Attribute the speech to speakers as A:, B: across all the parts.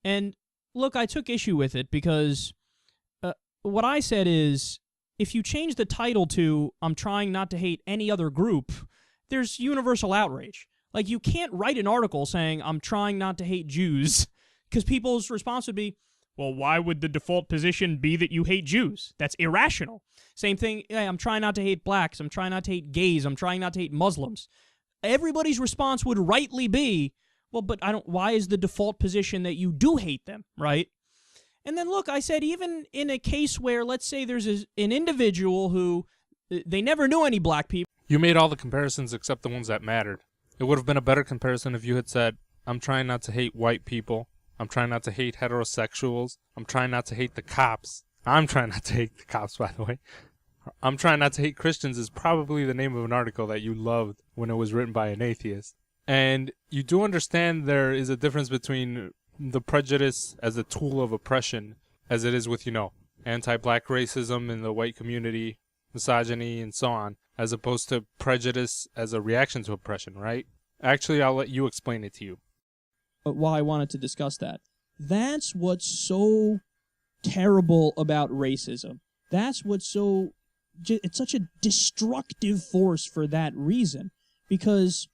A: And look, I took issue with it because what I said is, if you change the title to "I'm trying not to hate any other group," there's universal outrage. Like, you can't write an article saying "I'm trying not to hate Jews," because people's response would be, well, why would the default position be that you hate Jews? That's irrational. Same thing, hey, I'm trying not to hate blacks, I'm trying not to hate gays, I'm trying not to hate Muslims. Everybody's response would rightly be, well, but why is the default position that you do hate them, right? And then look, I said, even in a case where, let's say there's an individual who, they never knew any black people.
B: You made all the comparisons except the ones that mattered. It would have been a better comparison if you had said, I'm trying not to hate white people, I'm trying not to hate heterosexuals, I'm trying not to hate the cops. I'm trying not to hate the cops, by the way. I'm trying not to hate Christians is probably the name of an article that you loved when it was written by an atheist. And you do understand there is a difference between the prejudice as a tool of oppression as it is with, anti-black racism in the white community, misogyny, and so on, as opposed to prejudice as a reaction to oppression, right? Actually, I'll let you explain it to you.
A: Why I wanted to discuss that. That's what's so terrible about racism. That's what's so... It's such a destructive force for that reason. Because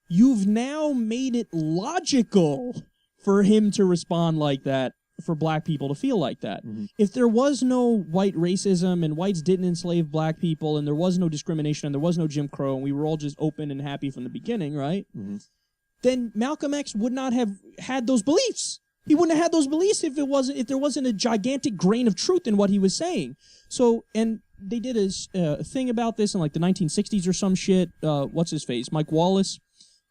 A: you've now made it logical for him to respond like that, for black people to feel like that. Mm-hmm. If there was no white racism and whites didn't enslave black people and there was no discrimination and there was no Jim Crow and we were all just open and happy from the beginning, right? Mm-hmm. Then Malcolm X would not have had those beliefs. He wouldn't have had those beliefs if there wasn't a gigantic grain of truth in what he was saying. So, and they did a thing about this in like the 1960s or some shit. What's his face? Mike Wallace.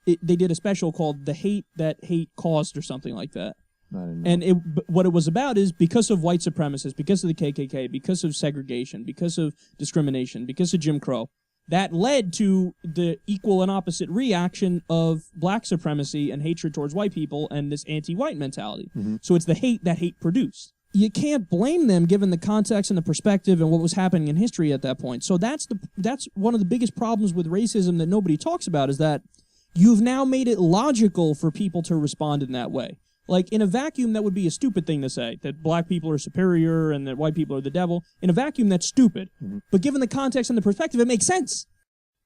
A: They did a special called "The Hate That Hate Caused" or something like that. And what it was about is because of white supremacists, because of the KKK, because of segregation, because of discrimination, because of Jim Crow, that led to the equal and opposite reaction of black supremacy and hatred towards white people and this anti-white mentality. Mm-hmm. So it's the hate that hate produced. You can't blame them given the context and the perspective and what was happening in history at that point. So that's one of the biggest problems with racism that nobody talks about, is that you've now made it logical for people to respond in that way. Like, in a vacuum, that would be a stupid thing to say, that black people are superior and that white people are the devil. In a vacuum, that's stupid. Mm-hmm. But given the context and the perspective, it makes sense.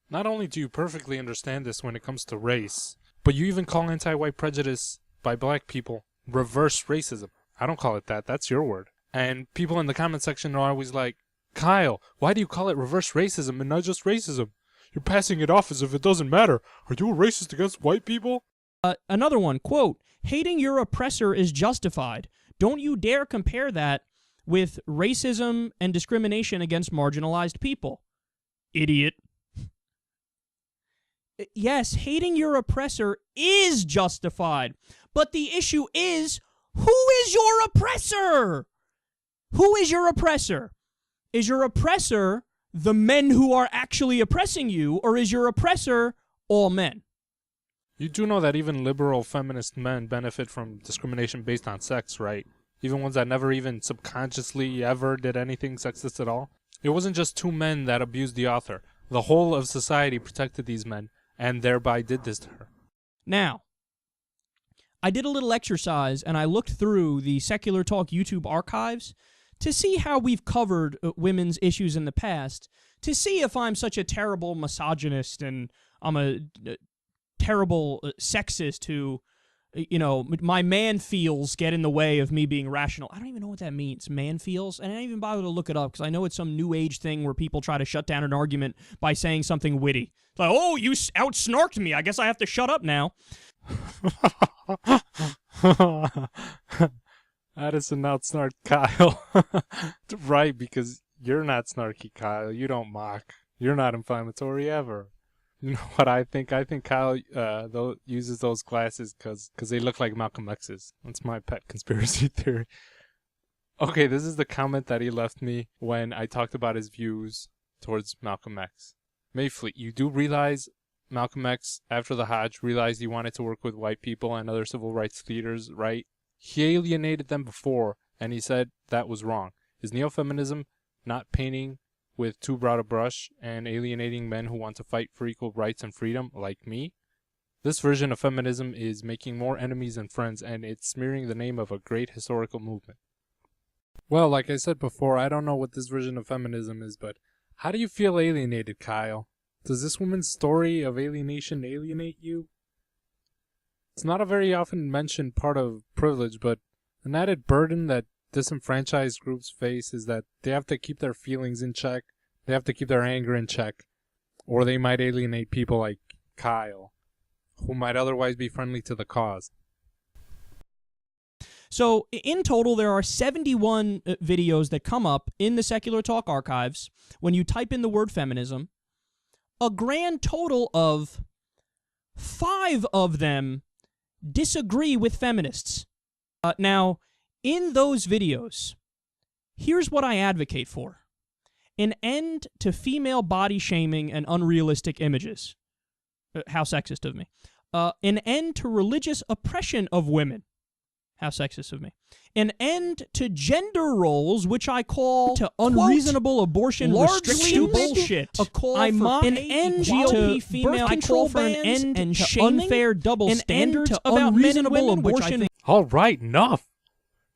B: Not only do you perfectly understand this when it comes to race, but you even call anti-white prejudice by black people reverse racism. I don't call it that. That's your word. And people in the comment section are always like, Kyle, why do you call it reverse racism and not just racism? You're passing it off as if it doesn't matter. Are you a racist against white people?
A: Another one, quote, hating your oppressor is justified. Don't you dare compare that with racism and discrimination against marginalized people. Idiot. Yes, hating your oppressor is justified. But the issue is, who is your oppressor? Who is your oppressor? Is your oppressor the men who are actually oppressing you, or is your oppressor all men?
B: You do know that even liberal feminist men benefit from discrimination based on sex, right? Even ones that never even subconsciously ever did anything sexist at all? It wasn't just two men that abused the author. The whole of society protected these men, and thereby did this to her.
A: Now, I did a little exercise, and I looked through the Secular Talk YouTube archives to see how we've covered women's issues in the past, to see if I'm such a terrible misogynist and I'm a terrible sexist who, my man feels get in the way of me being rational. I don't even know what that means, man feels, and I didn't even bother to look it up because I know it's some new age thing where people try to shut down an argument by saying something witty. It's like, oh, you out-snarked me, I guess I have to shut up now.
B: Addison outsnarked Kyle. Right, because you're not snarky, Kyle. You don't mock. You're not inflammatory ever. You know what I think? I think Kyle uses those glasses because they look like Malcolm X's. That's my pet conspiracy theory. Okay, this is the comment that he left me when I talked about his views towards Malcolm X. Mayfleet, you do realize Malcolm X, after the Hajj, realized he wanted to work with white people and other civil rights leaders, right? He alienated them before, and he said that was wrong. Is neo-feminism not painting with too broad a brush and alienating men who want to fight for equal rights and freedom, like me? This version of feminism is making more enemies than friends, and it's smearing the name of a great historical movement. Well, like I said before, I don't know what this version of feminism is, but how do you feel alienated, Kyle? Does this woman's story of alienation alienate you? It's not a very often mentioned part of privilege, but an added burden that disenfranchised groups face is that they have to keep their feelings in check, they have to keep their anger in check, or they might alienate people like Kyle, who might otherwise be friendly to the cause.
A: So in total, there are 71 videos that come up in the Secular Talk archives when you type in the word feminism. A grand total of 5 of them disagree with feminists. Now, in those videos, here's what I advocate for. An end to female body shaming and unrealistic images. How sexist of me. An end to religious oppression of women. How sexist of me. An end to gender roles, which I call to unreasonable abortion restriction bullshit. I mock an end to female control bans and to unfair double standards about unreasonable abortion.
B: All right, enough.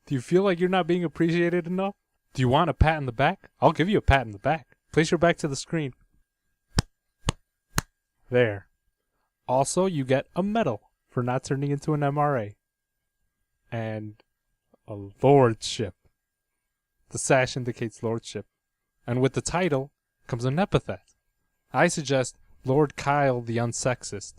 B: Do you feel like you're not being appreciated enough? Do you want a pat in the back? I'll give you a pat in the back. Place your back to the screen. There. Also, you get a medal for not turning into an MRA. And a lordship. The sash indicates lordship. And with the title comes an epithet. I suggest Lord Kyle the Unsexist.